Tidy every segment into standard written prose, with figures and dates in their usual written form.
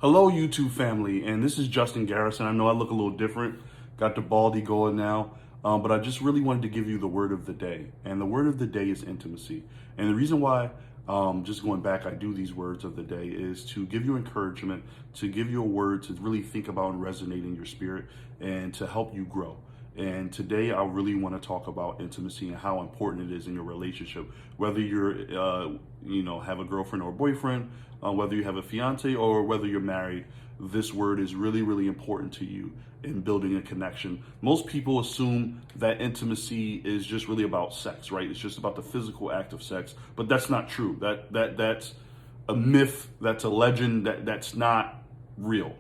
Hello, YouTube family, and this is Justin Garrison. I know I look a little different, got the baldy going now, but I just really wanted to give you the word of the day. And the word of the day is intimacy. And the reason why, just going back, I do these words of the day is to give you encouragement, to give you a word to really think about and resonate in your spirit, and to help you grow. And today I really want to talk about intimacy and how important it is in your relationship, whether you're, have a girlfriend or a boyfriend, whether you have a fiance or whether you're married. This word is really, really important to you in building a connection. Most people assume that intimacy is just really about sex, right? It's just about the physical act of sex, but that's not true. That's a myth. That's a legend. That's not real.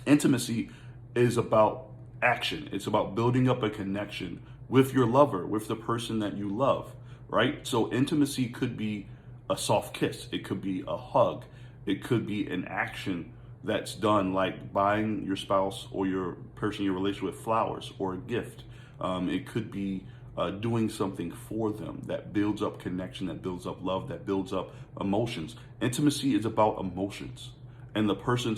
Intimacy is about action. It's about building up a connection with your lover, with the person that you love, right? So intimacy could be a soft kiss. It could be a hug. It could be an action that's done, like buying your spouse or your person you're related with flowers or a gift. It could be doing something for them that builds up connection, that builds up love, that builds up emotions. Intimacy is about emotions, and the person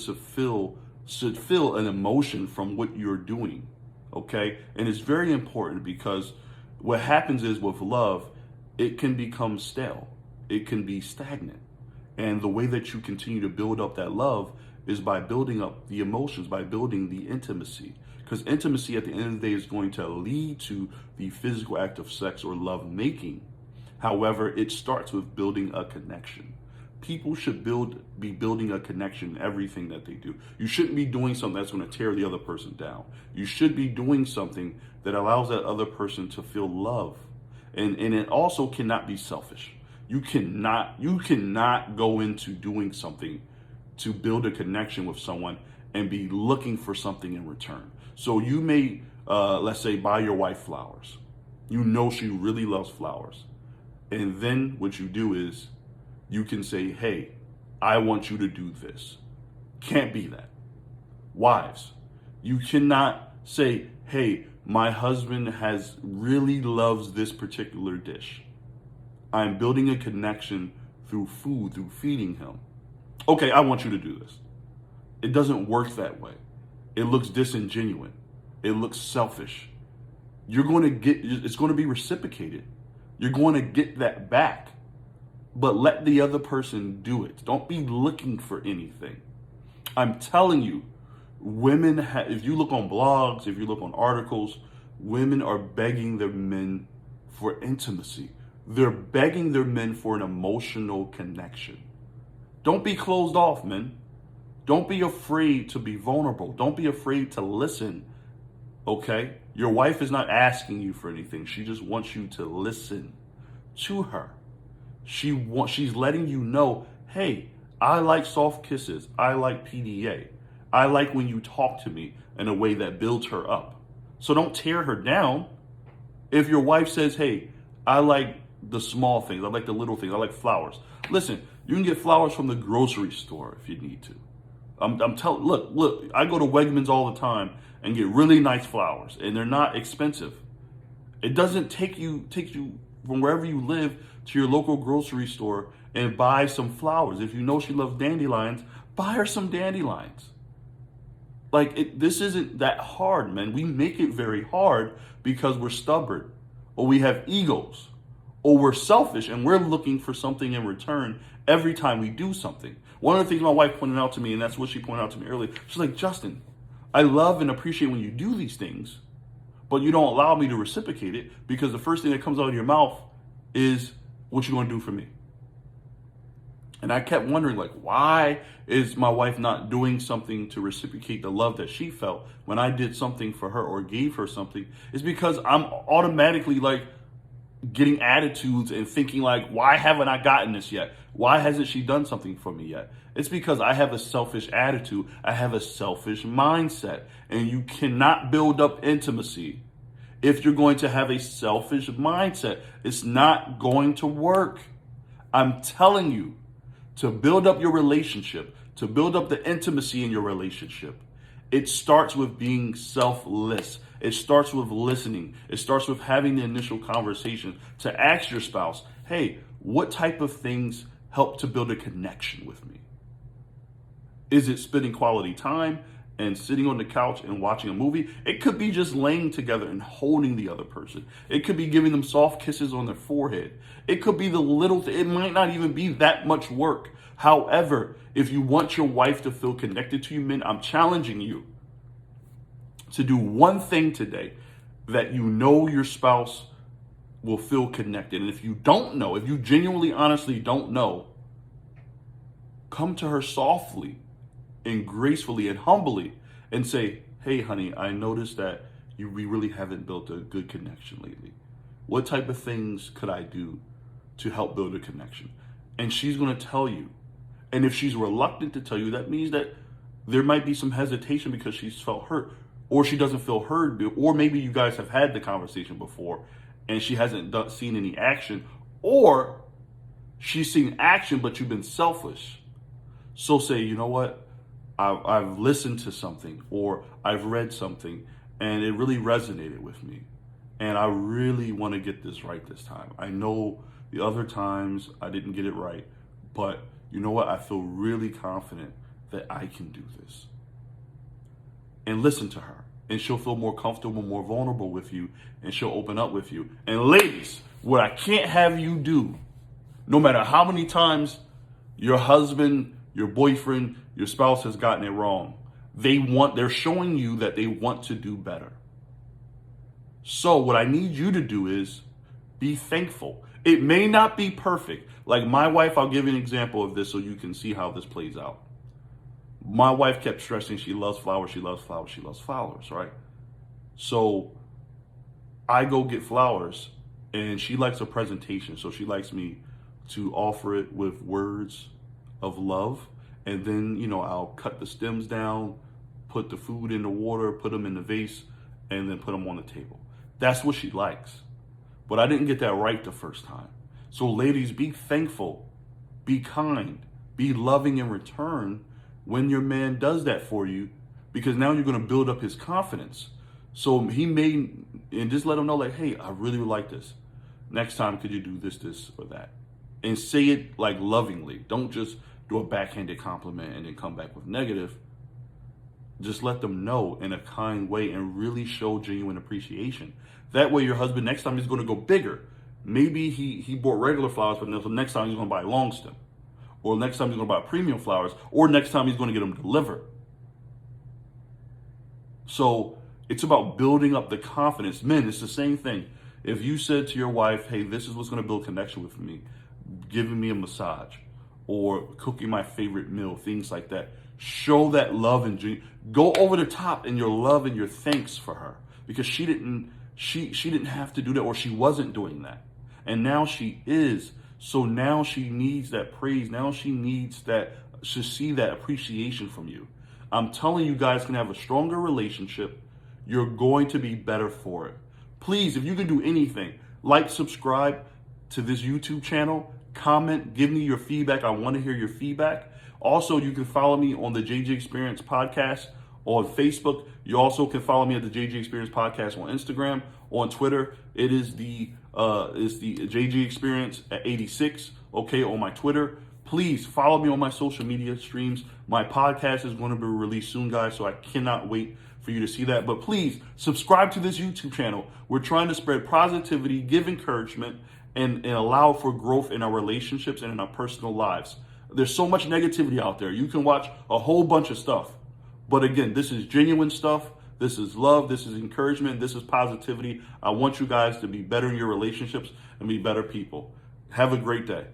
should feel an emotion from what you're doing, okay? And it's very important because what happens is with love, it can become stale. It can be stagnant. And the way that you continue to build up that love is by building up the emotions, by building the intimacy. Because intimacy at the end of the day is going to lead to the physical act of sex or love making. However, it starts with building a connection. People should be building a connection in everything that they do. You shouldn't be doing something that's going to tear the other person down. You should be doing something that allows that other person to feel love. And it also cannot be selfish. You cannot go into doing something to build a connection with someone and be looking for something in return. So you may, let's say, buy your wife flowers. You know she really loves flowers. And then what you do is you can say, hey, I want you to do this. Can't be that. Wives, you cannot say, hey, my husband really loves this particular dish. I'm building a connection through food, through feeding him. Okay, I want you to do this. It doesn't work that way. It looks disingenuous. It looks selfish. It's going to be reciprocated. You're going to get that back. But let the other person do it. Don't be looking for anything. I'm telling you, women, if you look on blogs, if you look on articles, women are begging their men for intimacy. They're begging their men for an emotional connection. Don't be closed off, men. Don't be afraid to be vulnerable. Don't be afraid to listen, okay? Your wife is not asking you for anything. She just wants you to listen to her. She's letting you know, hey, I like soft kisses. I like PDA. I like when you talk to me in a way that builds her up. So don't tear her down. If your wife says, hey, I like the small things, I like the little things, I like flowers. Listen, you can get flowers from the grocery store if you need to. I'm telling, look, I go to Wegmans all the time and get really nice flowers, and they're not expensive. It doesn't take you from wherever you live to your local grocery store and buy some flowers. If you know she loves dandelions, buy her some dandelions. This isn't that hard, man. We make it very hard because we're stubborn, or we have egos, or we're selfish and we're looking for something in return every time we do something. One of the things my wife pointed out to me, and that's what she pointed out to me earlier, she's like, Justin, I love and appreciate when you do these things, but you don't allow me to reciprocate it because the first thing that comes out of your mouth is what you going to do for me. And I kept wondering, why is my wife not doing something to reciprocate the love that she felt when I did something for her or gave her something? It's because I'm automatically getting attitudes and thinking why haven't I gotten this yet? Why hasn't she done something for me yet? It's because I have a selfish attitude. I have a selfish mindset. And you cannot build up intimacy if you're going to have a selfish mindset. It's not going to work. I'm telling you, to build up your relationship, to build up the intimacy in your relationship, it starts with being selfless. It starts with listening. It starts with having the initial conversation to ask your spouse, hey, what type of things help to build a connection with me? Is it spending quality time and sitting on the couch and watching a movie? It could be just laying together and holding the other person. It could be giving them soft kisses on their forehead. It could be the little it might not even be that much work. However, if you want your wife to feel connected to you, men, I'm challenging you to do one thing today that you know your spouse will feel connected. And if you don't know, if you genuinely, honestly don't know, come to her softly and gracefully and humbly and say, hey, honey, I noticed that we really haven't built a good connection lately. What type of things could I do to help build a connection? And she's going to tell you. And if she's reluctant to tell you, that means that there might be some hesitation because she's felt hurt, or she doesn't feel heard, or maybe you guys have had the conversation before and she hasn't seen any action, or she's seen action but you've been selfish. So say, you know what? I've listened to something or I've read something and it really resonated with me. And I really want to get this right this time. I know the other times I didn't get it right, but you know what? I feel really confident that I can do this. And listen to her. And she'll feel more comfortable, more vulnerable with you, and she'll open up with you. And ladies, what I can't have you do, no matter how many times your husband, your boyfriend, your spouse has gotten it wrong, they're showing you that they want to do better. So what I need you to do is be thankful. It may not be perfect. Like my wife, I'll give you an example of this so you can see how this plays out. My wife kept stressing she loves flowers, she loves flowers, she loves flowers, right? So I go get flowers and she likes a presentation. So she likes me to offer it with words of love. And then, I'll cut the stems down, put the food in the water, put them in the vase, and then put them on the table. That's what she likes. But I didn't get that right the first time. So ladies, be thankful, be kind, be loving in return when your man does that for you, because now you're going to build up his confidence. So and just let him know, like, hey, I really would like this. Next time, could you do this, or that? And say it like lovingly. Don't just do a backhanded compliment and then come back with negative. Just let them know in a kind way and really show genuine appreciation. That way your husband, next time, he's going to go bigger. Maybe he bought regular flowers, but next time he's going to buy long stem. Or next time he's going to buy premium flowers. Or next time he's going to get them delivered. So it's about building up the confidence. Men, it's the same thing. If you said to your wife, hey, this is what's going to build connection with me, giving me a massage or cooking my favorite meal, things like that. Show that love and go over the top in your love and your thanks for her, because she didn't have to do that, or she wasn't doing that. And now she is. So now she needs that praise. Now she needs to see that appreciation from you. I'm telling you guys can have a stronger relationship. You're going to be better for it. Please, if you can do anything, like, subscribe to this YouTube channel, comment, give me your feedback. I want to hear your feedback. Also, you can follow me on the JG Experience Podcast on Facebook. You also can follow me at the JG Experience Podcast on Instagram. On Twitter, it is the JG Experience at 86. Okay, on my Twitter. Please follow me on my social media streams. My podcast is going to be released soon, guys, so I cannot wait for you to see that. But please subscribe to this YouTube channel. We're trying to spread positivity, give encouragement, and allow for growth in our relationships and in our personal lives. There's so much negativity out there. You can watch a whole bunch of stuff. But again, this is genuine stuff. This is love. This is encouragement. This is positivity. I want you guys to be better in your relationships and be better people. Have a great day.